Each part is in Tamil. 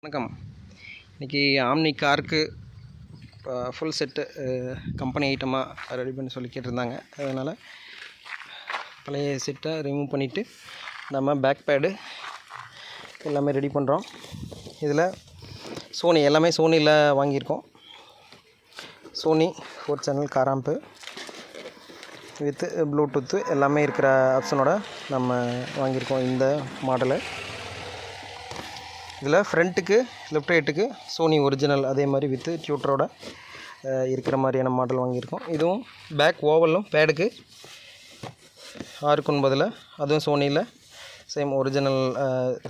வணக்கம். இன்றைக்கி ஆம்னி காருக்கு ஃபுல் செட்டு கம்பெனி ஐட்டமாக ரெடி பண்ணி சொல்லி கேட்டிருந்தாங்க. அதனால் பழைய செட்டை ரிமூவ் பண்ணிவிட்டு நம்ம பேக் பேடு எல்லாமே ரெடி பண்ணுறோம். இதில் சோனி எல்லாமே சோனியில் வாங்கியிருக்கோம். Sony 4 channel car amp with Bluetooth எல்லாமே இருக்கிற ஆப்ஷனோட நம்ம வாங்கியிருக்கோம் இந்த மாடலு. இதில் ஃப்ரண்ட்டுக்கு லெஃப்ட் ரைட்டுக்கு சோனி ஒரிஜினல் அதே மாதிரி வித்து டியூட்டரோட இருக்கிற மாதிரியான மாடல் வாங்கியிருக்கோம். இதுவும் பேக் ஓவலும் பேடுக்கு 6/9 அதுவும் சோனியில் சேம் ஒரிஜினல்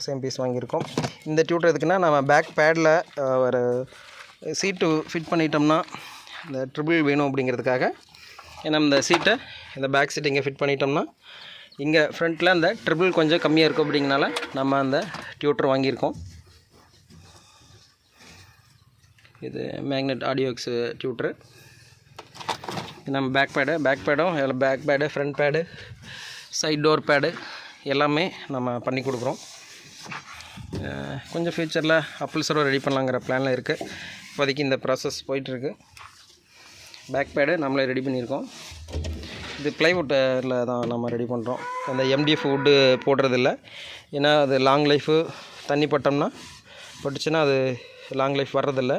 சேம் பீஸ் வாங்கியிருக்கோம். இந்த டியூட்டர் எதுக்குன்னா நம்ம பேக் பேடில் ஒரு சீட்டு ஃபிட் பண்ணிட்டோம்னா இந்த ட்ரிபிள் வேணும் அப்படிங்கிறதுக்காக நம்ம இந்த சீட்டை இந்த பேக் சீட்டை இங்கே ஃபிட் பண்ணிட்டோம்னா இங்கே ஃப்ரண்ட்டில் அந்த ட்ரிபிள் கொஞ்சம் கம்மியாக இருக்கும். அப்படிங்கிறனால நம்ம அந்த டியூட்டர் வாங்கியிருக்கோம். இது மேக்னெட் ஆடியோக்ஸ் டியூட்ரு. நம்ம பேக் பேடும் back pad front pad side door pad எல்லாமே நம்ம பண்ணி கொடுக்குறோம். கொஞ்சம் ஃப்யூச்சரில் அப்பிள் சர்வர் ரெடி பண்ணலாங்கிற பிளானில் இருக்குது. இப்போதைக்கு இந்த ப்ராசஸ் போயிட்டுருக்கு. பேக் பேடு நம்மளே ரெடி பண்ணியிருக்கோம். இது ப்ளைவுட்டில் தான் நம்ம ரெடி பண்ணுறோம். அந்த எம்டிஎஃப் வுட்டு போடுறதில்ல. ஏன்னா அது லாங் லைஃபு தண்ணி பட்டோம்னா பட்டுச்சுன்னா அது லாங் லைஃப் வர்றதில்லை.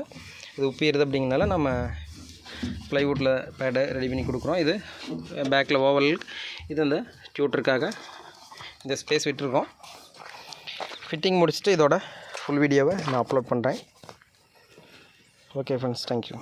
இது உப்பிடுது அப்படிங்கிறனால நம்ம ப்ளைவுட்டில் பேடை ரெடி பண்ணி கொடுக்குறோம். இது பேக்கில் ஓவல், இது இந்த டியூட்டருக்காக இந்த ஸ்பேஸ் விட்டுருக்கோம். ஃபிட்டிங் முடிச்சுட்டு இதோட ஃபுல் வீடியோவை நான் அப்லோட் பண்ணுறேன். Okay friends, thank you.